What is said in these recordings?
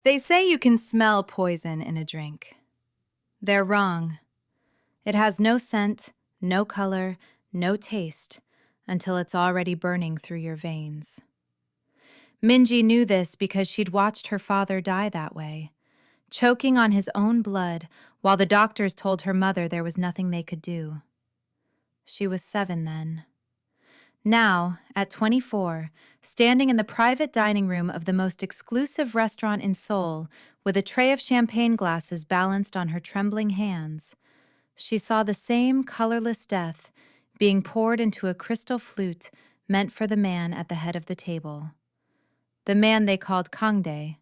They say you can smell poison in a drink. They're wrong. It has no scent, no color, no taste, until it's already burning through your veins. Minji knew this because she'd watched her father die that way, choking on his own blood while the doctors told her mother there was nothing they could do. She was 7 then. Now, at 24, standing in the private dining room of the most exclusive restaurant in Seoul, with a tray of champagne glasses balanced on her trembling hands, she saw the same colorless death being poured into a crystal flute meant for the man at the head of the table. The man they called Kangdae,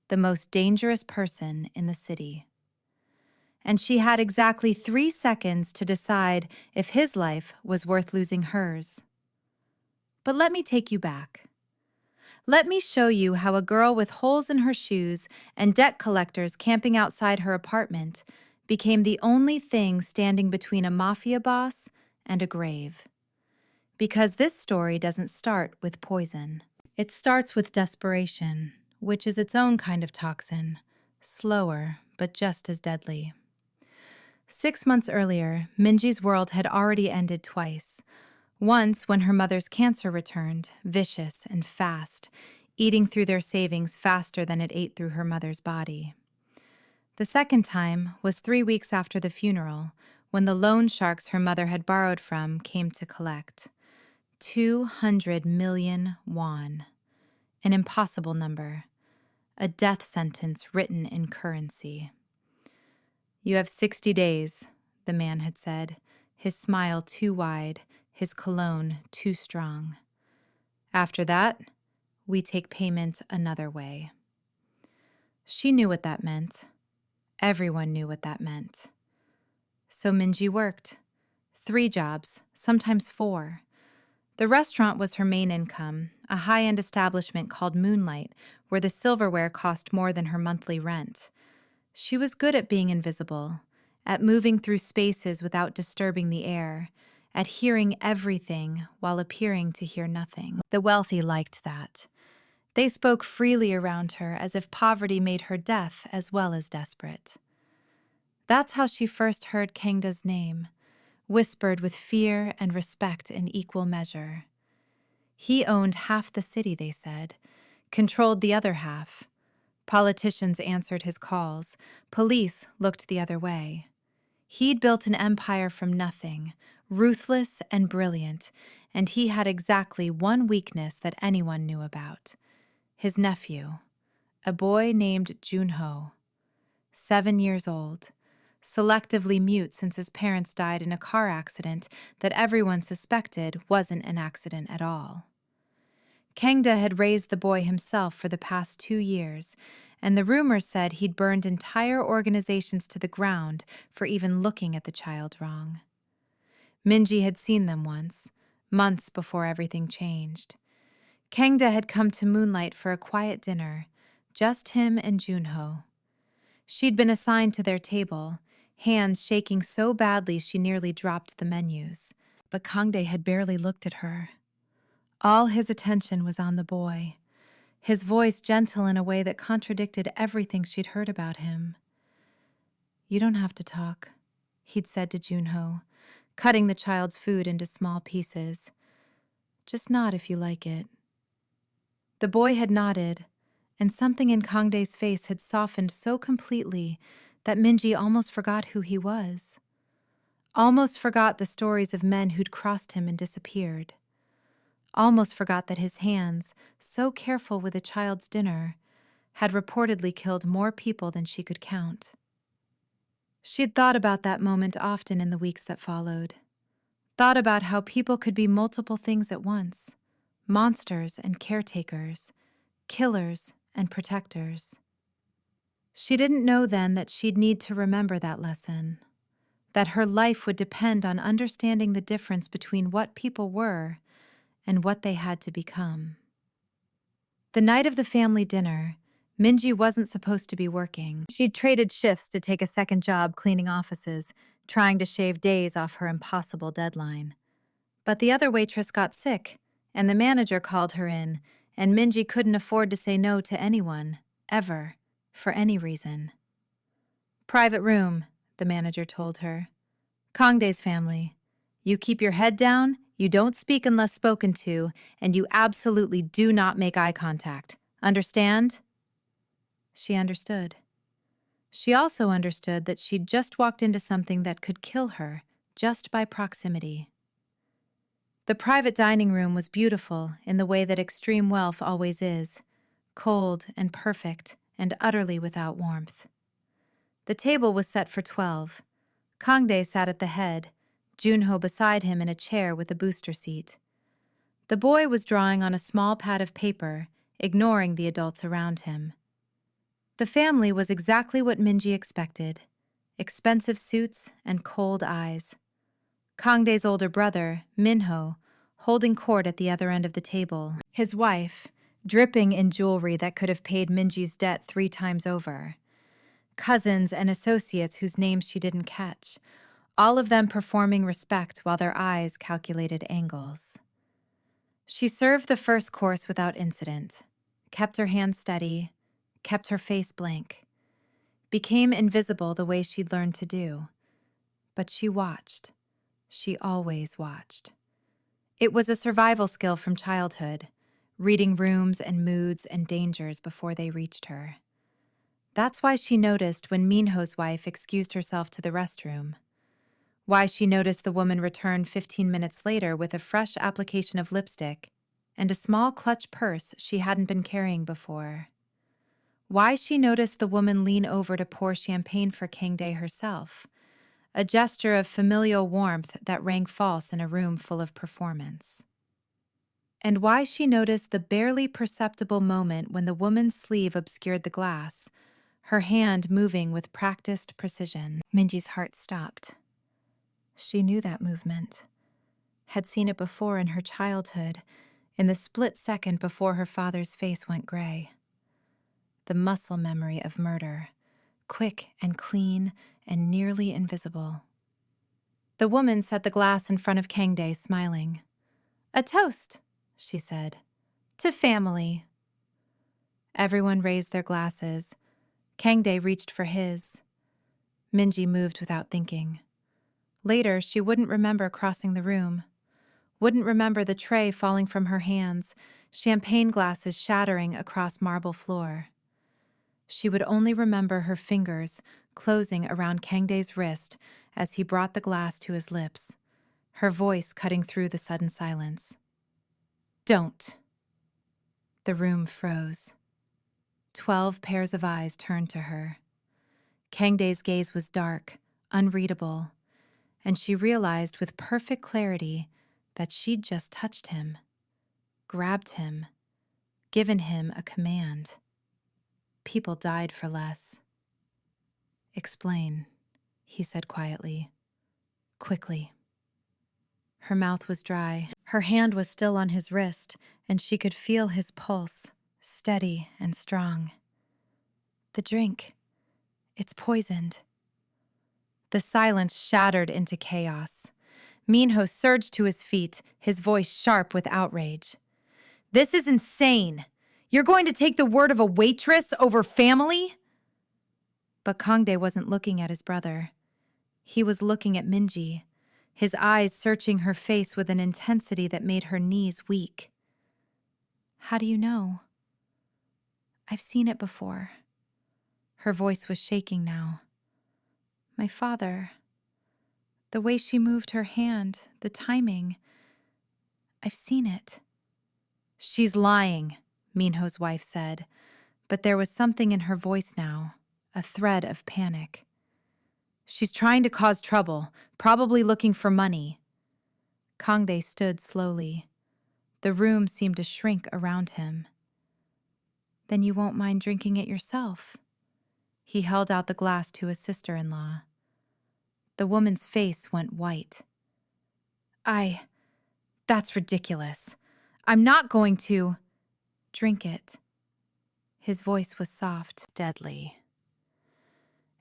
the most dangerous person in the city. And she had exactly 3 seconds to decide if his life was worth losing hers. But let me take you back. Let me show you how a girl with holes in her shoes and debt collectors camping outside her apartment became the only thing standing between a mafia boss and a grave. Because this story doesn't start with poison. It starts with desperation, which is its own kind of toxin, slower but just as deadly. 6 months earlier, Minji's world had already ended twice. Once when her mother's cancer returned, vicious and fast, eating through their savings faster than it ate through her mother's body. The second time was 3 weeks after the funeral, when the loan sharks her mother had borrowed from came to collect. 200 million won. An impossible number. A death sentence written in currency. "You have 60 days, the man had said, his smile too wide, his cologne too strong. After that, we take payment another way." She knew what that meant. Everyone knew what that meant. So Minji worked. 3 jobs, sometimes 4. The restaurant was her main income, a high-end establishment called Moonlight, where the silverware cost more than her monthly rent. She was good at being invisible, at moving through spaces without disturbing the air, at hearing everything while appearing to hear nothing. The wealthy liked that. They spoke freely around her as if poverty made her deaf as well as desperate. That's how she first heard Kangdae's name, whispered with fear and respect in equal measure. He owned half the city, they said, controlled the other half. Politicians answered his calls. Police looked the other way. He'd built an empire from nothing, ruthless and brilliant, and he had exactly one weakness that anyone knew about. His nephew, a boy named Junho, 7 years old, selectively mute since his parents died in a car accident that everyone suspected wasn't an accident at all. Kangdae had raised the boy himself for the past 2 years, and the rumors said he'd burned entire organizations to the ground for even looking at the child wrong. Minji had seen them once, months before everything changed. Kangdae had come to Moonlight for a quiet dinner, just him and Junho. She'd been assigned to their table, hands shaking so badly she nearly dropped the menus. But Kangdae had barely looked at her. All his attention was on the boy, his voice gentle in a way that contradicted everything she'd heard about him. "You don't have to talk," he'd said to Junho, cutting the child's food into small pieces. "Just nod if you like it." The boy had nodded, and something in Kangdae's face had softened so completely that Minji almost forgot who he was. Almost forgot the stories of men who'd crossed him and disappeared. Almost forgot that his hands, so careful with a child's dinner, had reportedly killed more people than she could count. She'd thought about that moment often in the weeks that followed. Thought about how people could be multiple things at once. Monsters and caretakers, killers and protectors. She didn't know then that she'd need to remember that lesson, that her life would depend on understanding the difference between what people were and what they had to become. The night of the family dinner, Minji wasn't supposed to be working. She'd traded shifts to take a second job cleaning offices, trying to shave days off her impossible deadline. But the other waitress got sick, and the manager called her in, and Minji couldn't afford to say no to anyone, ever, for any reason. "Private room," the manager told her. "Kangdae's family. You keep your head down, you don't speak unless spoken to, and you absolutely do not make eye contact. Understand?" She understood. She also understood that she'd just walked into something that could kill her just by proximity. The private dining room was beautiful in the way that extreme wealth always is, cold and perfect and utterly without warmth. The table was set for 12. Kangdae sat at the head, Junho beside him in a chair with a booster seat. The boy was drawing on a small pad of paper, ignoring the adults around him. The family was exactly what Minji expected: expensive suits and cold eyes. Kangdae's older brother, Minho, holding court at the other end of the table. His wife, dripping in jewelry that could have paid Minji's debt 3 times over. Cousins and associates whose names she didn't catch, all of them performing respect while their eyes calculated angles. She served the first course without incident, kept her hand steady, kept her face blank, became invisible the way she'd learned to do. But she watched. She always watched. It was a survival skill from childhood, reading rooms and moods and dangers before they reached her. That's why she noticed when Minho's wife excused herself to the restroom. Why she noticed the woman return 15 minutes later with a fresh application of lipstick and a small clutch purse she hadn't been carrying before. Why she noticed the woman lean over to pour champagne for Kangdae herself, a gesture of familial warmth that rang false in a room full of performance. And why she noticed the barely perceptible moment when the woman's sleeve obscured the glass, her hand moving with practiced precision. Minji's heart stopped. She knew that movement, had seen it before in her childhood, in the split second before her father's face went gray. The muscle memory of murder, quick and clean and nearly invisible. The woman set the glass in front of Kangdae, smiling. "A toast," she said, "to family." Everyone raised their glasses. Kangdae reached for his. Minji moved without thinking. Later, she wouldn't remember crossing the room, wouldn't remember the tray falling from her hands, champagne glasses shattering across marble floor. She would only remember her fingers closing around Kangdae's wrist as he brought the glass to his lips, her voice cutting through the sudden silence. "Don't." The room froze. 12 pairs of eyes turned to her. Kangdae's gaze was dark, unreadable, and she realized with perfect clarity that she'd just touched him, grabbed him, given him a command. People died for less. "Explain," he said quietly, quickly. Her mouth was dry. Her hand was still on his wrist, and she could feel his pulse, steady and strong. "The drink. It's poisoned." The silence shattered into chaos. Minho surged to his feet, his voice sharp with outrage. "This is insane! You're going to take the word of a waitress over family?" But Kangdae wasn't looking at his brother. He was looking at Minji, his eyes searching her face with an intensity that made her knees weak. "How do you know?" "I've seen it before." Her voice was shaking now. "My father. The way she moved her hand, the timing. I've seen it." "She's lying," Minho's wife said, but there was something in her voice now, a thread of panic. "She's trying to cause trouble, probably looking for money." Kangdae stood slowly. The room seemed to shrink around him. "Then you won't mind drinking it yourself?" He held out the glass to his sister-in-law. The woman's face went white. That's ridiculous. I'm not going to." "Drink it." His voice was soft, deadly.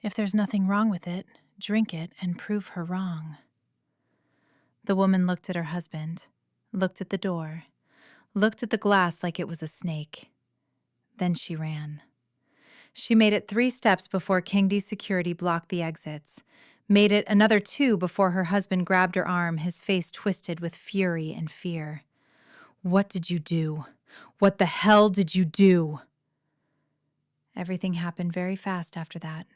"If there's nothing wrong with it, drink it and prove her wrong." The woman looked at her husband, looked at the door, looked at the glass like it was a snake. Then she ran. She made it 3 steps before Kangdae's security blocked the exits. Made it another 2 before her husband grabbed her arm, his face twisted with fury and fear. "What did you do? What the hell did you do?" Everything happened very fast after that.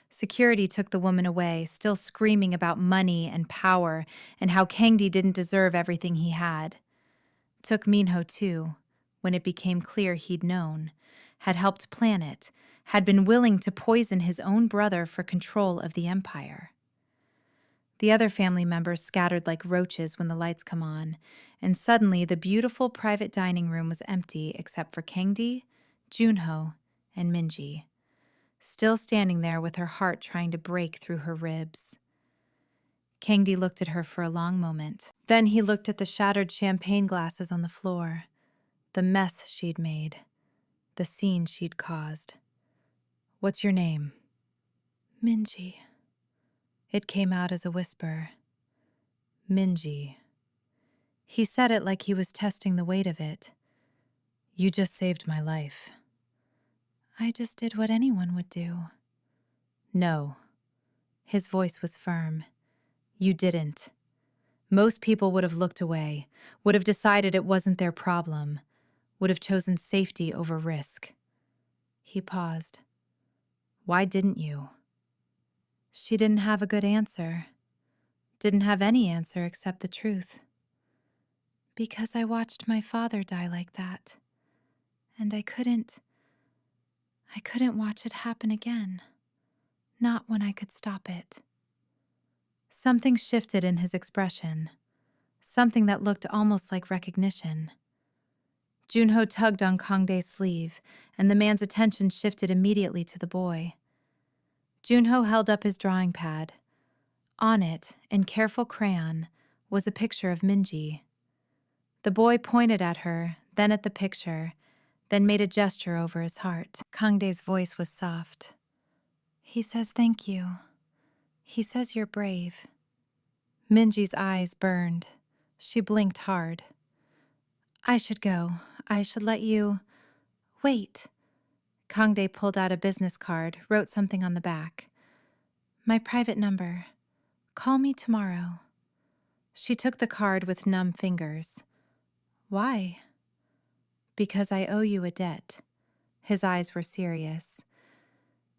Security took the woman away, still screaming about money and power and how Kangdae didn't deserve everything he had. Took Minho too, when it became clear he'd known, had helped plan it, had been willing to poison his own brother for control of the empire. The other family members scattered like roaches when the lights come on, and suddenly the beautiful private dining room was empty except for Kangdae, Junho, and Minji, still standing there with her heart trying to break through her ribs. Kangdae looked at her for a long moment. Then he looked at the shattered champagne glasses on the floor, the mess she'd made, the scene she'd caused. "What's your name?" "Minji." It came out as a whisper. "Minji." He said it like he was testing the weight of it. "You just saved my life." "I just did what anyone would do." "No." His voice was firm. "You didn't. Most people would have looked away, would have decided it wasn't their problem, would have chosen safety over risk." He paused. "Why didn't you?" She didn't have a good answer. Didn't have any answer except the truth. "Because I watched my father die like that, and I couldn't watch it happen again. Not when I could stop it." Something shifted in his expression, something that looked almost like recognition. Junho tugged on Kangdae's sleeve, and the man's attention shifted immediately to the boy. Junho held up his drawing pad. On it, in careful crayon, was a picture of Minji. The boy pointed at her, then at the picture, then made a gesture over his heart. Kangdae's voice was soft. "He says thank you. He says you're brave." Minji's eyes burned. She blinked hard. "I should go. I should let you—" "Wait." Kangdae pulled out a business card, wrote something on the back. "My private number. Call me tomorrow." She took the card with numb fingers. "Why?" "Because I owe you a debt." His eyes were serious.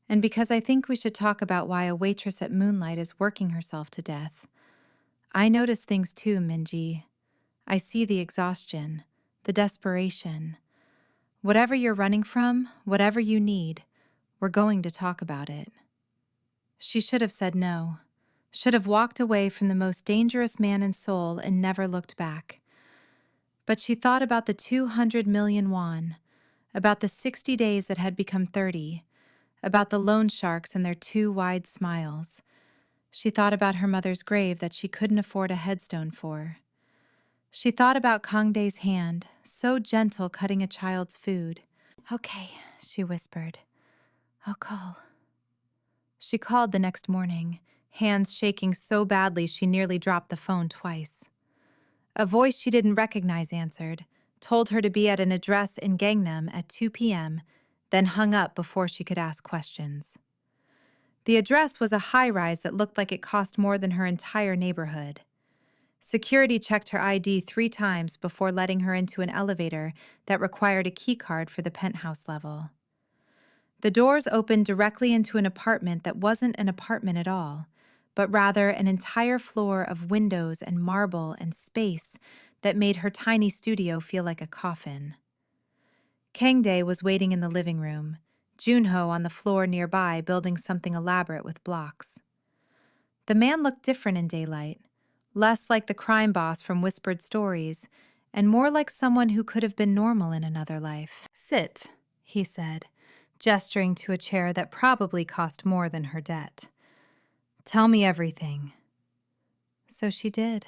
"And because I think we should talk about why a waitress at Moonlight is working herself to death. I notice things too, Minji. I see the exhaustion, the desperation. Whatever you're running from, whatever you need, we're going to talk about it." She should have said no. Should have walked away from the most dangerous man in Seoul and never looked back. But she thought about the 200 million won, about the 60 days that had become 30, about the loan sharks and their 2 wide smiles. She thought about her mother's grave that she couldn't afford a headstone for. She thought about Kangdae's hand, so gentle cutting a child's food. "Okay," she whispered. "I'll call." She called the next morning, hands shaking so badly she nearly dropped the phone twice. A voice she didn't recognize answered, told her to be at an address in Gangnam at 2 p.m., then hung up before she could ask questions. The address was a high-rise that looked like it cost more than her entire neighborhood. Security checked her ID 3 times before letting her into an elevator that required a keycard for the penthouse level. The doors opened directly into an apartment that wasn't an apartment at all, but rather an entire floor of windows and marble and space that made her tiny studio feel like a coffin. Kangdae was waiting in the living room, Junho on the floor nearby building something elaborate with blocks. The man looked different in daylight, less like the crime boss from Whispered Stories, and more like someone who could have been normal in another life. "Sit," he said, gesturing to a chair that probably cost more than her debt. "Tell me everything." So she did.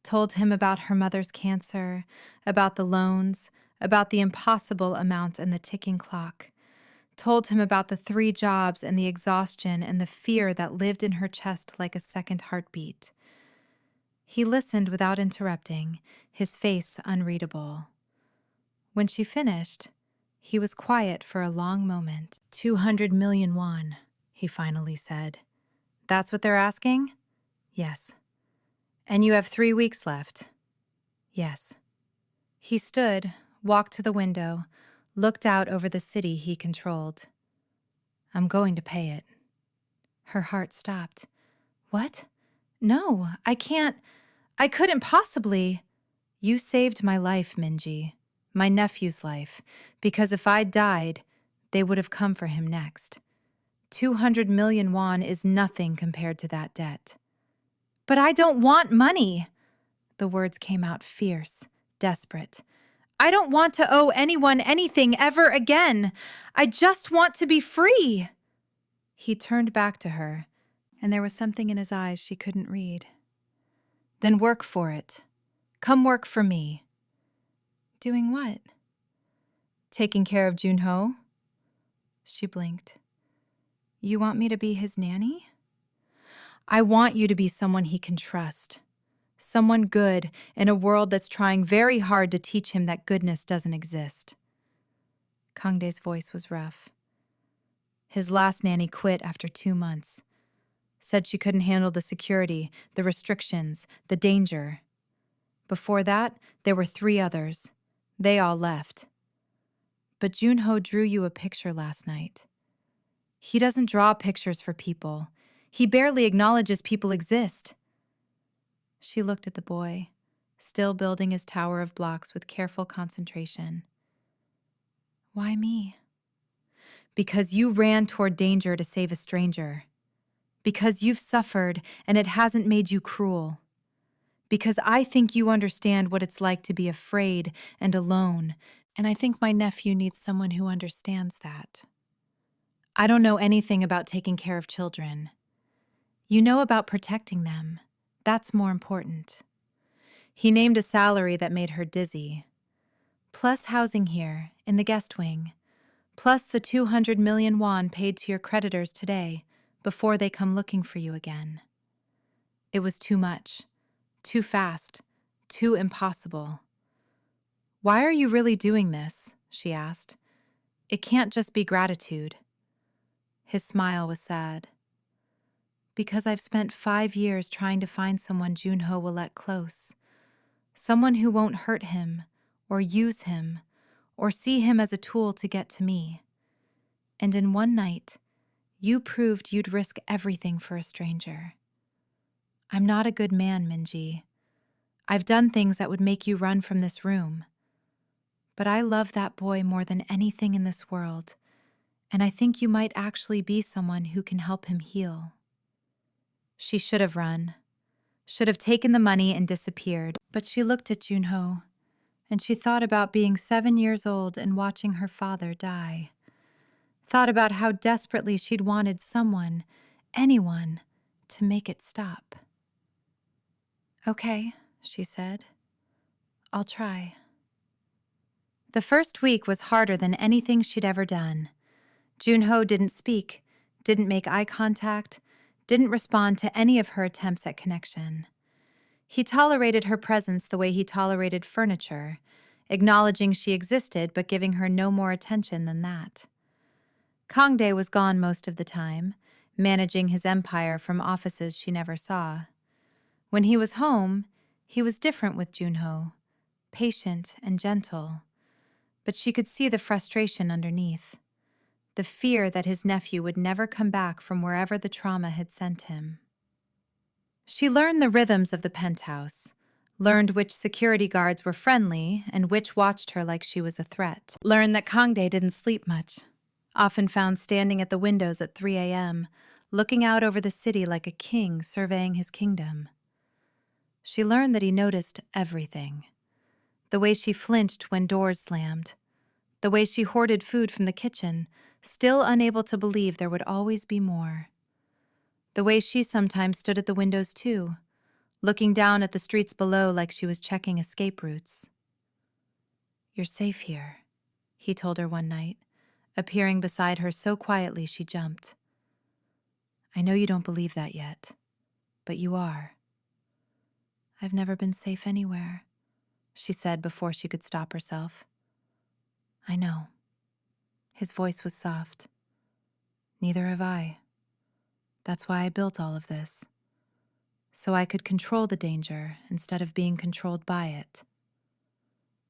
Told him about her mother's cancer, about the loans, about the impossible amount and the ticking clock. Told him about the 3 jobs and the exhaustion and the fear that lived in her chest like a second heartbeat. He listened without interrupting, his face unreadable. When she finished, He was quiet for a long moment. 200 million won, he finally said. That's what they're asking? Yes. And you have 3 weeks left? Yes. He stood, walked to the window, looked out over the city he controlled. I'm going to pay it. Her heart stopped. What? No, I can't. I couldn't possibly. You saved my life, Minji. My nephew's life. Because if I died, they would have come for him next. 200 million won is nothing compared to that debt. But I don't want money. The words came out fierce, desperate. I don't want to owe anyone anything ever again. I just want to be free. He turned back to her, and there was something in his eyes she couldn't read. Then work for it. Come work for me. Doing what? Taking care of Junho? She blinked. You want me to be his nanny? I want you to be someone he can trust. Someone good in a world that's trying very hard to teach him that goodness doesn't exist. Kangdae's voice was rough. His last nanny quit after 2 months. Said she couldn't handle the security, the restrictions, the danger. Before that, there were 3 others. They all left. But Junho drew you a picture last night. He doesn't draw pictures for people. He barely acknowledges people exist. She looked at the boy, still building his tower of blocks with careful concentration. Why me? Because you ran toward danger to save a stranger. Because you've suffered and it hasn't made you cruel. Because I think you understand what it's like to be afraid and alone, and I think my nephew needs someone who understands that. I don't know anything about taking care of children. You know about protecting them. That's more important. He named a salary that made her dizzy. Plus housing here, in the guest wing. Plus the 200 million won paid to your creditors today, before they come looking for you again. It was too much. Too fast. Too impossible. Why are you really doing this? She asked. It can't just be gratitude. His smile was sad. Because I've spent 5 years trying to find someone Junho will let close. Someone who won't hurt him, or use him, or see him as a tool to get to me. And in one night, you proved you'd risk everything for a stranger. I'm not a good man, Minji. I've done things that would make you run from this room. But I love that boy more than anything in this world, and I think you might actually be someone who can help him heal. She should have run, should have taken the money and disappeared, but she looked at Junho, and she thought about being 7 years old and watching her father die. Thought about how desperately she'd wanted someone, anyone, to make it stop. Okay, she said. I'll try. The first week was harder than anything she'd ever done. Junho didn't speak, didn't make eye contact, didn't respond to any of her attempts at connection. He tolerated her presence the way he tolerated furniture, acknowledging she existed but giving her no more attention than that. Kangdae was gone most of the time, managing his empire from offices she never saw. When he was home, he was different with Junho, patient and gentle, but she could see the frustration underneath, the fear that his nephew would never come back from wherever the trauma had sent him. She learned the rhythms of the penthouse, learned which security guards were friendly and which watched her like she was a threat, learned that Kangdae didn't sleep much, often found standing at the windows at 3 a.m., looking out over the city like a king surveying his kingdom. She learned that he noticed everything. The way she flinched when doors slammed, the way she hoarded food from the kitchen, still unable to believe there would always be more. The way she sometimes stood at the windows too, looking down at the streets below like she was checking escape routes. You're safe here, he told her one night, appearing beside her so quietly she jumped. I know you don't believe that yet, but you are. I've never been safe anywhere, she said before she could stop herself. I know. His voice was soft. Neither have I. That's why I built all of this. So I could control the danger instead of being controlled by it.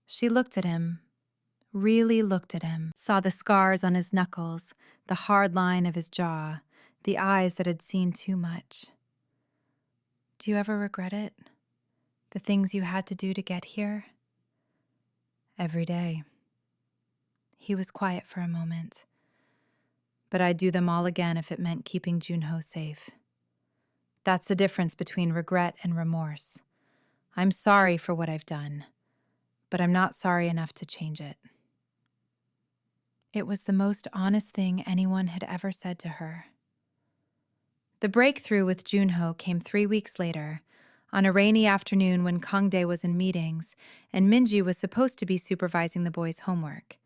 She looked at him, really looked at him, saw the scars on his knuckles, the hard line of his jaw, the eyes that had seen too much. Do you ever regret it? The things you had to do to get here? Every day. He was quiet for a moment. But I'd do them all again if it meant keeping Junho safe. That's the difference between regret and remorse. I'm sorry for what I've done, but I'm not sorry enough to change it. It was the most honest thing anyone had ever said to her. The breakthrough with Junho came 3 weeks later, on a rainy afternoon when Kangdae was in meetings and Minji was supposed to be supervising the boys' homework.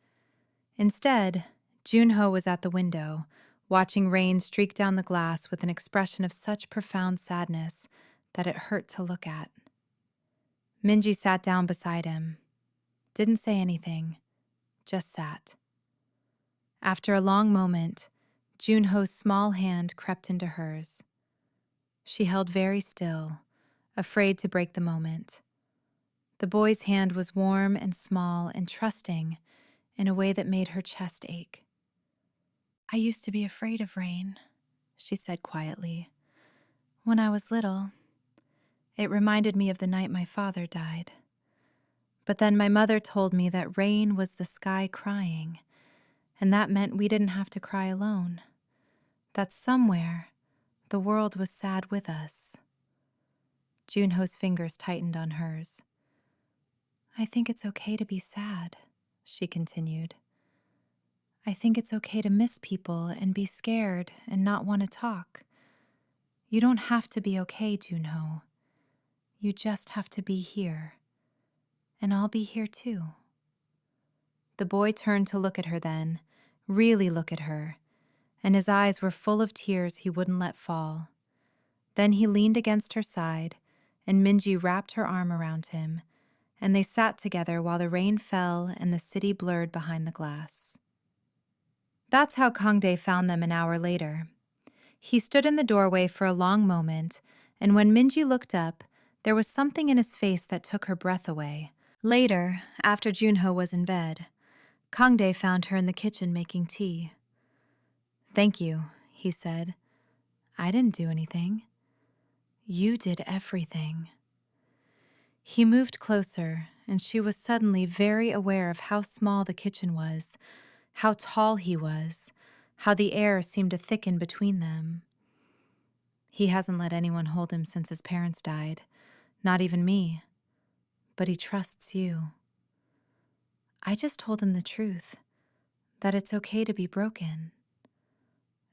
Instead, Junho was at the window, watching rain streak down the glass with an expression of such profound sadness that it hurt to look at. Minji sat down beside him, didn't say anything, just sat. After a long moment, Junho's small hand crept into hers. She held very still, afraid to break the moment. The boy's hand was warm and small and trusting in a way that made her chest ache. I used to be afraid of rain, she said quietly. When I was little, it reminded me of the night my father died. But then my mother told me that rain was the sky crying, and that meant we didn't have to cry alone. That somewhere, the world was sad with us. Junho's fingers tightened on hers. I think it's okay to be sad, she continued. I think it's okay to miss people and be scared and not want to talk. You don't have to be okay, Junho. You just have to be here. And I'll be here too. The boy turned to look at her then, really look at her, and his eyes were full of tears he wouldn't let fall. Then he leaned against her side, and Minji wrapped her arm around him, and they sat together while the rain fell and the city blurred behind the glass. That's how Kangdae found them an hour later. He stood in the doorway for a long moment, and when Minji looked up, there was something in his face that took her breath away. Later, after Junho was in bed, Kangdae found her in the kitchen making tea. Thank you, he said. I didn't do anything. You did everything. He moved closer, and she was suddenly very aware of how small the kitchen was, how tall he was, how the air seemed to thicken between them. He hasn't let anyone hold him since his parents died, not even me. But he trusts you. I just told him the truth, that it's okay to be broken.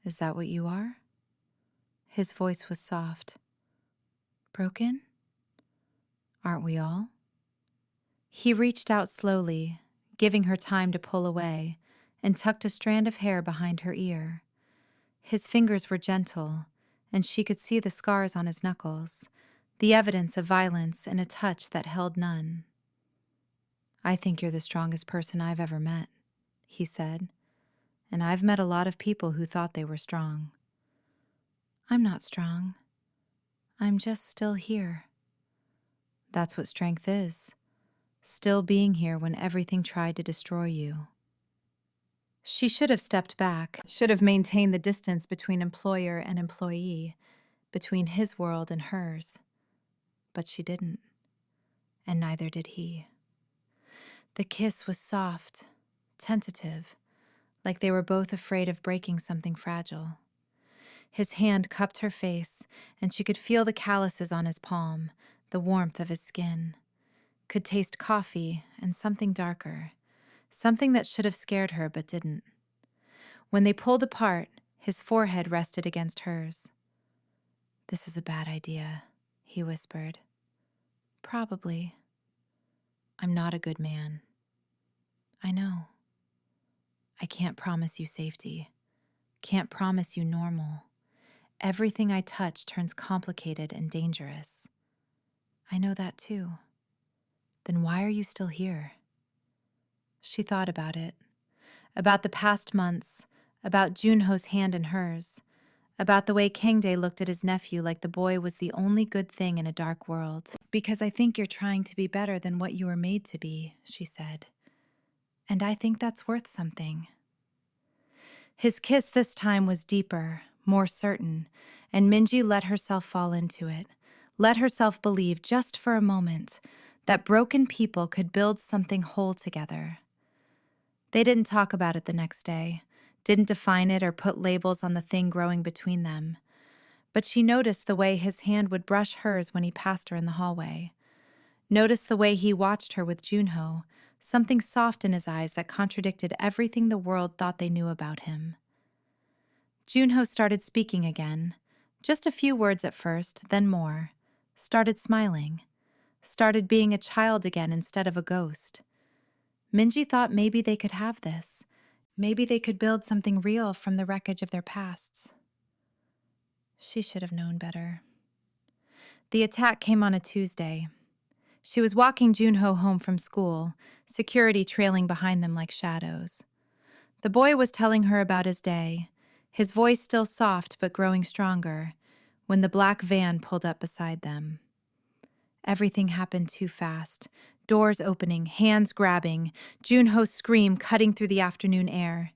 Is that what you are? His voice was soft. Broken? Aren't we all? He reached out slowly, giving her time to pull away, and tucked a strand of hair behind her ear. His fingers were gentle, and she could see the scars on his knuckles, the evidence of violence in a touch that held none. I think you're the strongest person I've ever met, he said, and I've met a lot of people who thought they were strong. I'm not strong. I'm just still here. That's what strength is, still being here when everything tried to destroy you. She should have stepped back, should have maintained the distance between employer and employee, between his world and hers. But she didn't, and neither did he. The kiss was soft, tentative, like they were both afraid of breaking something fragile. His hand cupped her face, and she could feel the calluses on his palm, the warmth of his skin. Could taste coffee and something darker, something that should have scared her but didn't. When they pulled apart, his forehead rested against hers. This is a bad idea, he whispered. Probably. I'm not a good man. I know. I can't promise you safety. Can't promise you normal. Everything I touch turns complicated and dangerous. I know that too. Then why are you still here? She thought about it. about the past months, about Junho's hand in hers, about the way Kangdae looked at his nephew like the boy was the only good thing in a dark world. "Because I think you're trying to be better than what you were made to be," she said. "And I think that's worth something." His kiss this time was deeper, more certain, and Minji let herself fall into it, let herself believe just for a moment that broken people could build something whole together. They didn't talk about it the next day, didn't define it or put labels on the thing growing between them. But she noticed the way his hand would brush hers when he passed her in the hallway. Noticed the way he watched her with Junho, something soft in his eyes that contradicted everything the world thought they knew about him. Junho started speaking again. Just a few words at first, then more. Started smiling. Started being a child again instead of a ghost. Minji thought maybe they could have this. Maybe they could build something real from the wreckage of their pasts. She should have known better. The attack came on a Tuesday. She was walking Junho home from school, security trailing behind them like shadows. The boy was telling her about his day, his voice still soft but growing stronger, when the black van pulled up beside them. Everything happened too fast. Doors opening, hands grabbing, Junho's scream cutting through the afternoon air.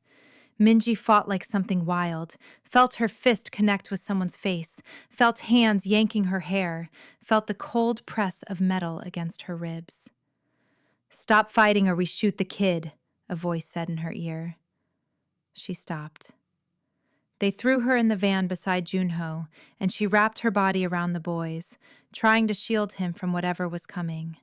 Minji fought like something wild, felt her fist connect with someone's face, felt hands yanking her hair, felt the cold press of metal against her ribs. "Stop fighting or we shoot the kid," a voice said in her ear. She stopped. They threw her in the van beside Junho, and she wrapped her body around the boys, trying to shield him from whatever was coming.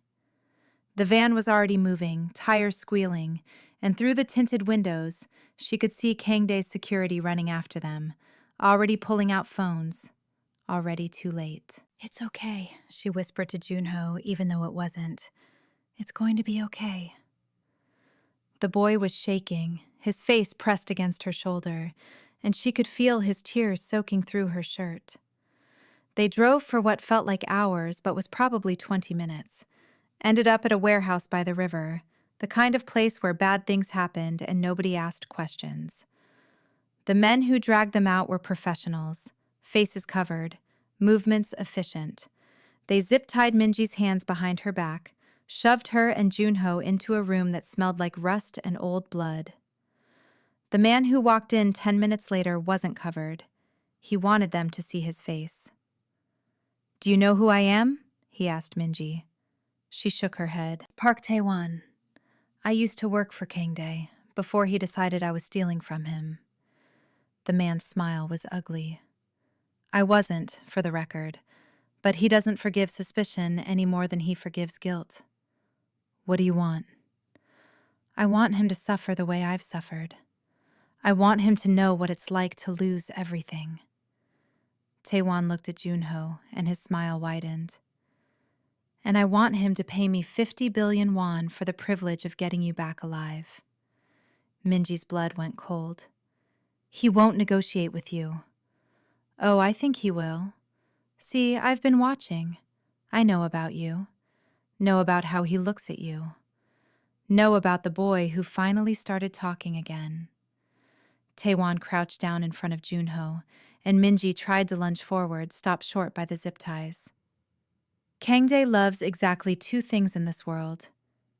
The van was already moving, tires squealing, and through the tinted windows, she could see Kangdae's security running after them, already pulling out phones, already too late. "It's okay," she whispered to Junho, even though it wasn't. "It's going to be okay." The boy was shaking, his face pressed against her shoulder, and she could feel his tears soaking through her shirt. They drove for what felt like hours, but was probably 20 minutes. Ended up at a warehouse by the river, the kind of place where bad things happened and nobody asked questions. The men who dragged them out were professionals, faces covered, movements efficient. They zip-tied Minji's hands behind her back, shoved her and Junho into a room that smelled like rust and old blood. The man who walked in 10 minutes later wasn't covered. He wanted them to see his face. "Do you know who I am?" he asked Minji. She shook her head. "Park Tae-won. I used to work for Kangdae before he decided I was stealing from him." The man's smile was ugly. "I wasn't, for the record, but he doesn't forgive suspicion any more than he forgives guilt." "What do you want?" "I want him to suffer the way I've suffered. I want him to know what it's like to lose everything." Taewon looked at Junho, and his smile widened. "And I want him to pay me 50 billion won for the privilege of getting you back alive." Minji's blood went cold. "He won't negotiate with you." "Oh, I think he will. See, I've been watching. I know about you. Know about how he looks at you. Know about the boy who finally started talking again." Taewon crouched down in front of Junho, and Minji tried to lunge forward, stopped short by the zip ties. "Kangdae loves exactly two things in this world,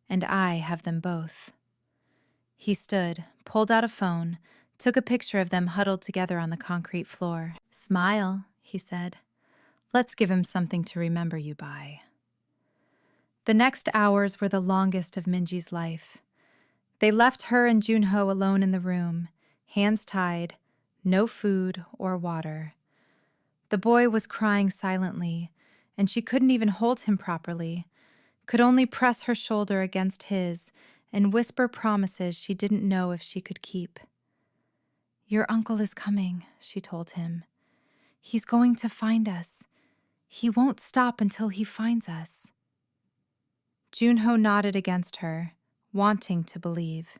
and I have them both." He stood, pulled out a phone, took a picture of them huddled together on the concrete floor. "Smile," he said. "Let's give him something to remember you by." The next hours were the longest of Minji's life. They left her and Junho alone in the room, hands tied, no food or water. The boy was crying silently, and she couldn't even hold him properly, could only press her shoulder against his and whisper promises she didn't know if she could keep. "Your uncle is coming," she told him. "He's going to find us. He won't stop until he finds us." Junho nodded against her, wanting to believe.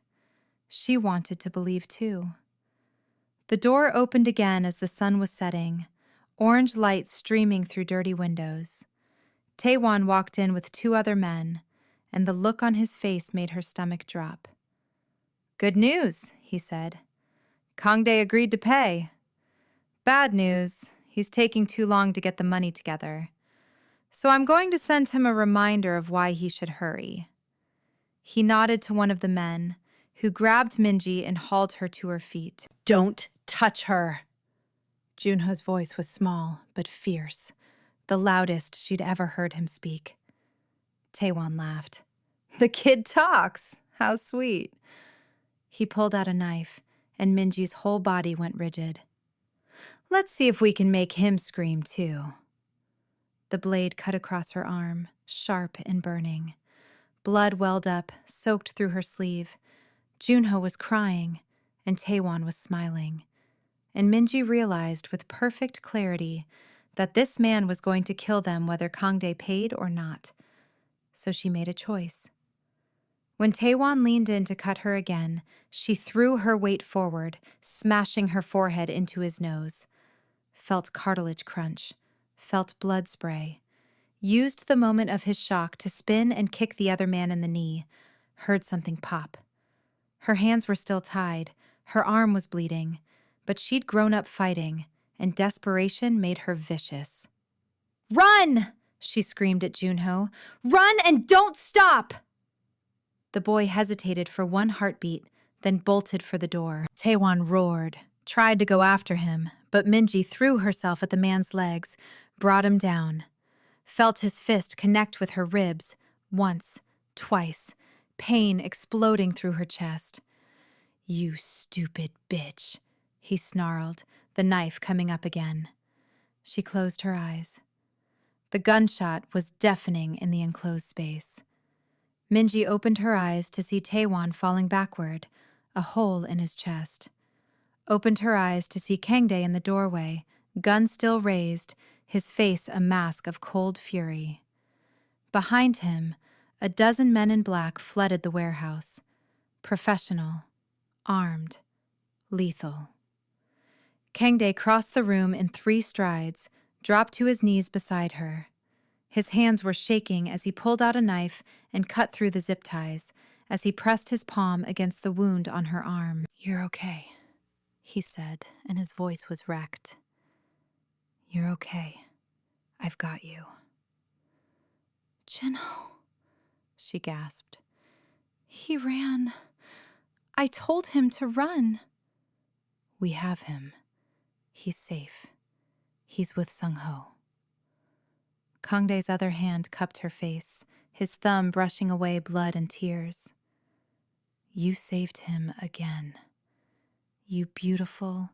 She wanted to believe too. The door opened again as the sun was setting, orange light streaming through dirty windows. Taewon walked in with two other men, and the look on his face made her stomach drop. "Good news," he said. Kangdae agreed to pay. Bad news, he's taking too long to get the money together. So I'm going to send him a reminder of why he should hurry. He nodded to one of the men, who grabbed Minji and hauled her to her feet. Don't touch her! Junho's voice was small, but fierce, the loudest she'd ever heard him speak. Taewon laughed. The kid talks! How sweet. He pulled out a knife, and Minji's whole body went rigid. Let's see if we can make him scream, too. The blade cut across her arm, sharp and burning. Blood welled up, soaked through her sleeve. Junho was crying, and Taewon was smiling. And Minji realized with perfect clarity that this man was going to kill them whether Kangdae paid or not. So she made a choice. When Taewon leaned in to cut her again, she threw her weight forward, smashing her forehead into his nose. Felt cartilage crunch, felt blood spray. Used the moment of his shock to spin and kick the other man in the knee. Heard something pop. Her hands were still tied, her arm was bleeding, but she'd grown up fighting, and desperation made her vicious. Run! She screamed at Junho. Run and don't stop! The boy hesitated for one heartbeat, then bolted for the door. Taewon roared, tried to go after him, but Minji threw herself at the man's legs, brought him down. Felt his fist connect with her ribs, once, twice, pain exploding through her chest. You stupid bitch, he snarled, the knife coming up again. She closed her eyes. The gunshot was deafening in the enclosed space. Minji opened her eyes to see Taewon falling backward, a hole in his chest. Opened her eyes to see Kangdae in the doorway, gun still raised, his face a mask of cold fury. Behind him, a dozen men in black flooded the warehouse. Professional, armed, lethal. Kangdae crossed the room in 3 strides, dropped to his knees beside her. His hands were shaking as he pulled out a knife and cut through the zip ties, as he pressed his palm against the wound on her arm. You're okay, he said, and his voice was wrecked. You're okay. I've got you. Junho, she gasped. He ran. I told him to run. We have him. He's safe. He's with Sung-ho. Kangdae's other hand cupped her face, his thumb brushing away blood and tears. You saved him again. You beautiful,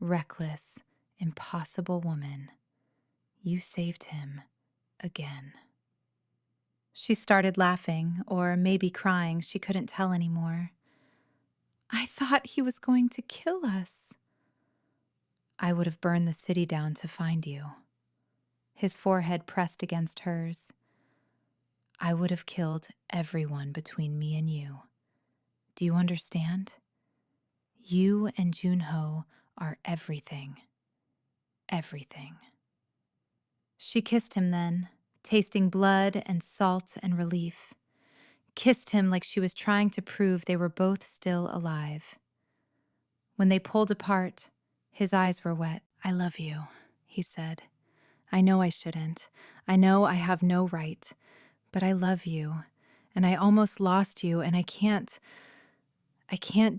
reckless, impossible woman. You saved him again. She started laughing, or maybe crying, she couldn't tell anymore. I thought he was going to kill us. I would have burned the city down to find you. His forehead pressed against hers. I would have killed everyone between me and you. Do you understand? You and Junho are everything. Everything. She kissed him then, tasting blood and salt and relief. Kissed him like she was trying to prove they were both still alive. When they pulled apart, his eyes were wet. I love you, he said. I know I shouldn't. I know I have no right. But I love you, and I almost lost you, and I can't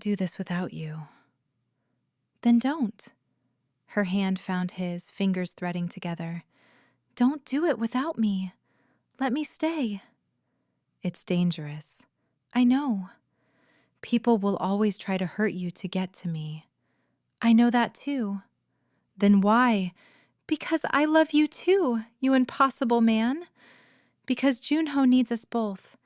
do this without you. Then don't. Her hand found his, fingers threading together. Don't do it without me. Let me stay. It's dangerous. I know. People will always try to hurt you to get to me. I know that too. Then why? Because I love you too, you impossible man. Because Junho needs us both.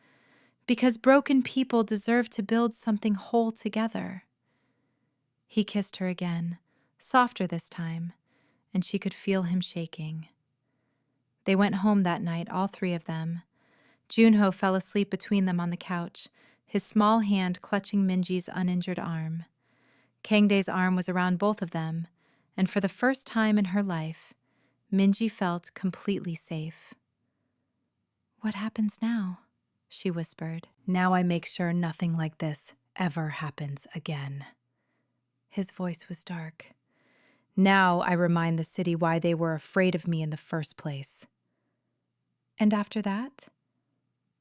Because broken people deserve to build something whole together. He kissed her again, softer this time, and she could feel him shaking. They went home that night, all 3 of them. Junho fell asleep between them on the couch, his small hand clutching Minji's uninjured arm. Kangdae's arm was around both of them, and for the first time in her life, Minji felt completely safe. What happens now? She whispered. Now I make sure nothing like this ever happens again. His voice was dark. Now I remind the city why they were afraid of me in the first place. And after that?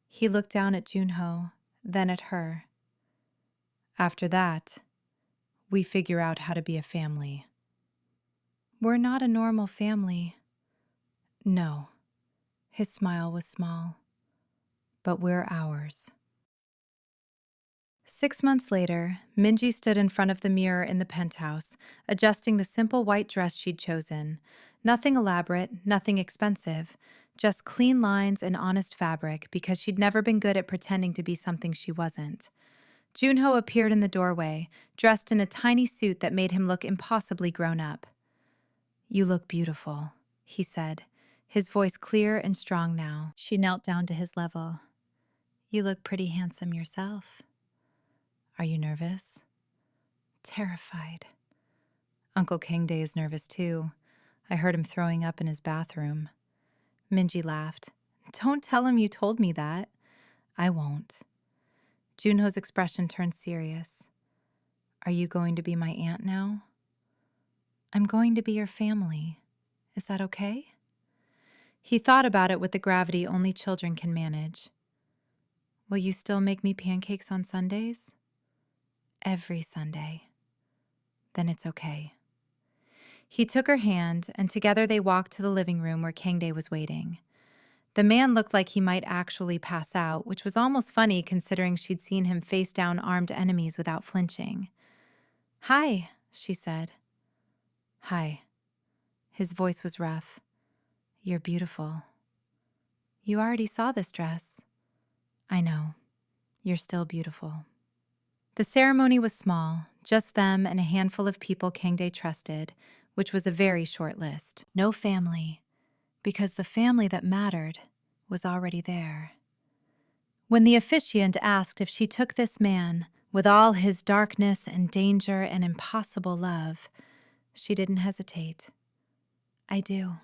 He looked down at Junho, then at her. After that, we figure out how to be a family. We're not a normal family. No. His smile was small. But we're ours. 6 months later, Minji stood in front of the mirror in the penthouse, adjusting the simple white dress she'd chosen. Nothing elaborate, nothing expensive, just clean lines and honest fabric because she'd never been good at pretending to be something she wasn't. Junho appeared in the doorway, dressed in a tiny suit that made him look impossibly grown up. "You look beautiful," he said, his voice clear and strong now. She knelt down to his level. "You look pretty handsome yourself. Are you nervous?" "Terrified." "Uncle Kangdae is nervous too. I heard him throwing up in his bathroom." Minji laughed. "Don't tell him you told me that." "I won't." Junho's expression turned serious. "Are you going to be my aunt now?" "I'm going to be your family. Is that okay?" He thought about it with the gravity only children can manage. "Will you still make me pancakes on Sundays?" "Every Sunday." "Then it's okay." He took her hand, and together they walked to the living room where Kangdae was waiting. The man looked like he might actually pass out, which was almost funny considering she'd seen him face down armed enemies without flinching. "Hi," she said. "Hi." His voice was rough. "You're beautiful." "You already saw this dress." "I know. You're still beautiful." The ceremony was small, just them and a handful of people Kangdae trusted, which was a very short list. No family, because the family that mattered was already there. When the officiant asked if she took this man, with all his darkness and danger and impossible love, she didn't hesitate. "I do."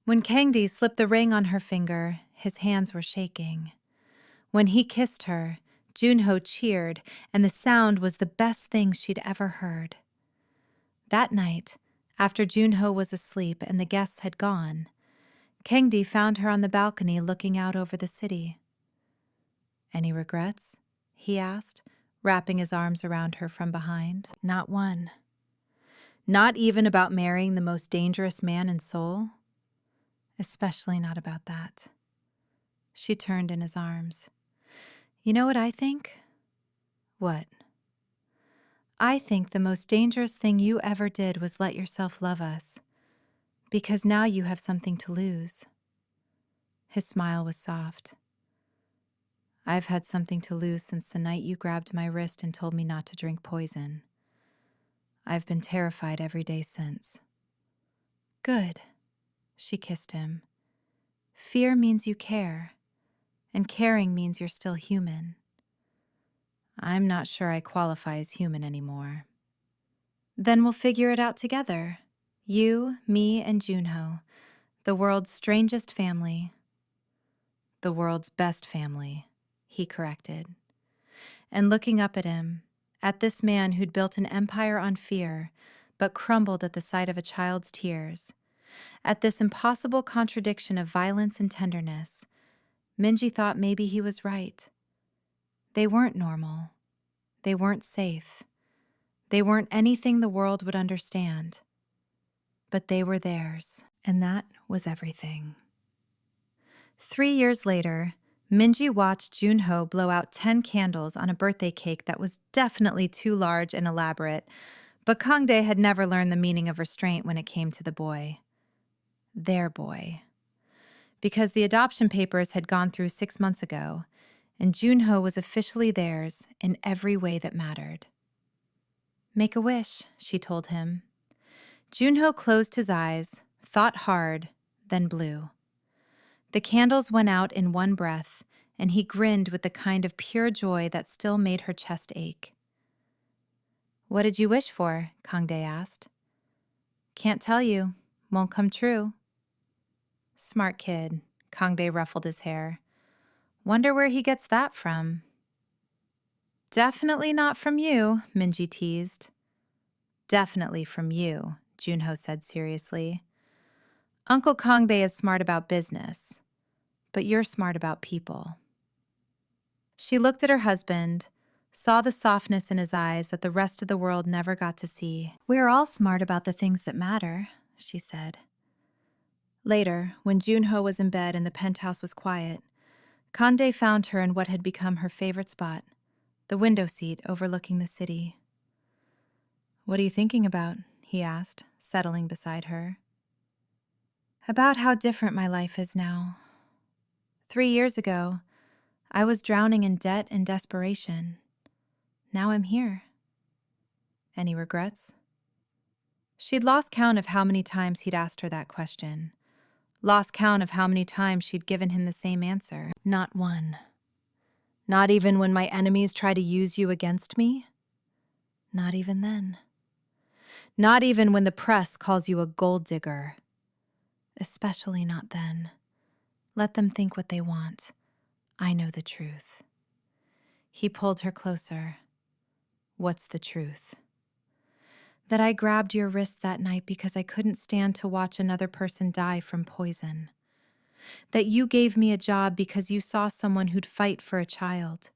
When Kangdae slipped the ring on her finger, his hands were shaking. When he kissed her, Junho cheered, and the sound was the best thing she'd ever heard. That night, after Junho was asleep and the guests had gone, Kangdae found her on the balcony looking out over the city. "Any regrets?" he asked, wrapping his arms around her from behind. "Not one." "Not even about marrying the most dangerous man in Seoul?" "Especially not about that." She turned in his arms. "You know what I think?" "What?" "I think the most dangerous thing you ever did was let yourself love us. Because now you have something to lose." His smile was soft. "I've had something to lose since the night you grabbed my wrist and told me not to drink poison. I've been terrified every day since." "Good." She kissed him. "Fear means you care, and caring means you're still human." "I'm not sure I qualify as human anymore." "Then we'll figure it out together. You, me, and Junho, the world's strangest family." "The world's best family," he corrected. And looking up at him, at this man who'd built an empire on fear, but crumbled at the sight of a child's tears, at this impossible contradiction of violence and tenderness, Minji thought maybe he was right. They weren't normal. They weren't safe. They weren't anything the world would understand. But they were theirs, and that was everything. 3 years later, Minji watched Junho blow out 10 candles on a birthday cake that was definitely too large and elaborate, but Kangdae had never learned the meaning of restraint when it came to the boy. Their boy. Because the adoption papers had gone through 6 months ago, and Junho was officially theirs in every way that mattered. "Make a wish," she told him. Junho closed his eyes, thought hard, then blew. The candles went out in one breath, and he grinned with the kind of pure joy that still made her chest ache. "What did you wish for?" Kangdae asked. "Can't tell you. Won't come true." "Smart kid." Kangdae ruffled his hair. "Wonder where he gets that from." "Definitely not from you," Minji teased. Definitely from you, Junho said seriously. Uncle Kangdae is smart about business, but you're smart about people. She looked at her husband, saw the softness in his eyes that the rest of the world never got to see. We're all smart about the things that matter, she said. Later, when Junho was in bed and the penthouse was quiet, Kangdae found her in what had become her favorite spot, the window seat overlooking the city. What are you thinking about? He asked, settling beside her. About how different my life is now. 3 years ago, I was drowning in debt and desperation. Now I'm here. Any regrets? She'd lost count of how many times he'd asked her that question. Lost count of how many times she'd given him the same answer. Not one. Not even when my enemies try to use you against me? Not even then. Not even when the press calls you a gold digger. Especially not then. Let them think what they want. I know the truth. He pulled her closer. What's the truth? That I grabbed your wrist that night because I couldn't stand to watch another person die from poison. That you gave me a job because you saw someone who'd fight for a child.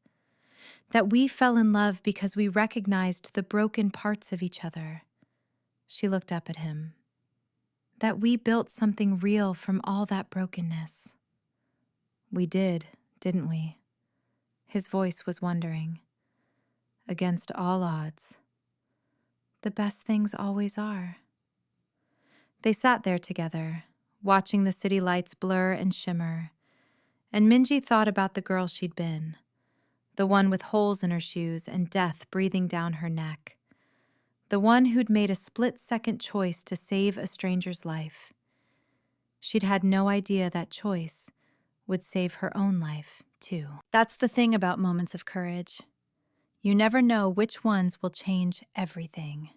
That we fell in love because we recognized the broken parts of each other. She looked up at him. That we built something real from all that brokenness. We did, didn't we? His voice was wondering. Against all odds. The best things always are. They sat there together, watching the city lights blur and shimmer, and Minji thought about the girl she'd been, the one with holes in her shoes and death breathing down her neck, the one who'd made a split-second choice to save a stranger's life. She'd had no idea that choice would save her own life, too. That's the thing about moments of courage. You never know which ones will change everything.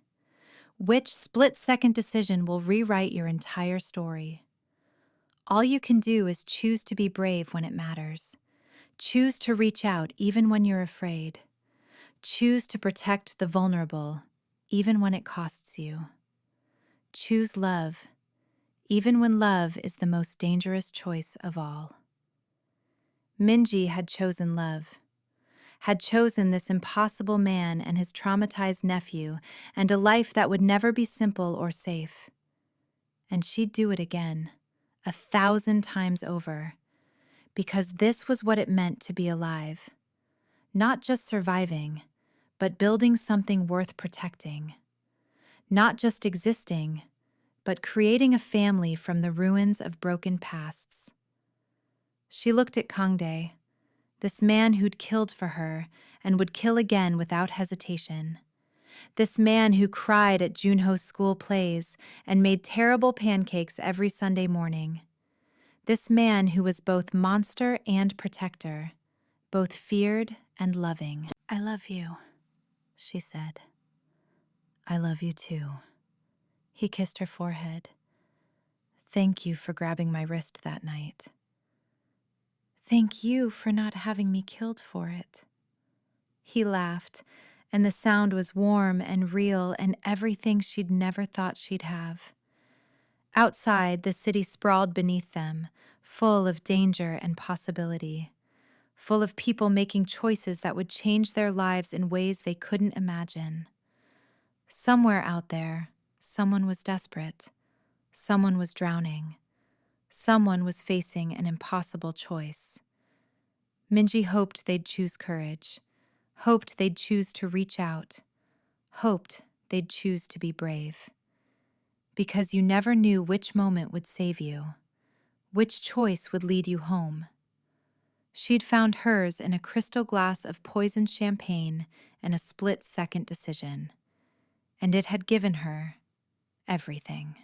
Which split-second decision will rewrite your entire story. All you can do is choose to be brave when it matters. Choose to reach out even when you're afraid. Choose to protect the vulnerable, even when it costs you. Choose love, even when love is the most dangerous choice of all. Minji had chosen love. Had chosen this impossible man and his traumatized nephew and a life that would never be simple or safe. And she'd do it again, 1,000 times over, because this was what it meant to be alive. Not just surviving, but building something worth protecting. Not just existing, but creating a family from the ruins of broken pasts. She looked at Kangdae, this man who'd killed for her and would kill again without hesitation. This man who cried at Junho's school plays and made terrible pancakes every Sunday morning. This man who was both monster and protector, both feared and loving. I love you, she said. I love you too. He kissed her forehead. Thank you for grabbing my wrist that night. Thank you for not having me killed for it. He laughed, and the sound was warm and real and everything she'd never thought she'd have. Outside, the city sprawled beneath them, full of danger and possibility, full of people making choices that would change their lives in ways they couldn't imagine. Somewhere out there, someone was desperate. Someone was drowning. Someone was facing an impossible choice. Minji hoped they'd choose courage, hoped they'd choose to reach out, hoped they'd choose to be brave. Because you never knew which moment would save you, which choice would lead you home. She'd found hers in a crystal glass of poisoned champagne and a split-second decision, and it had given her everything.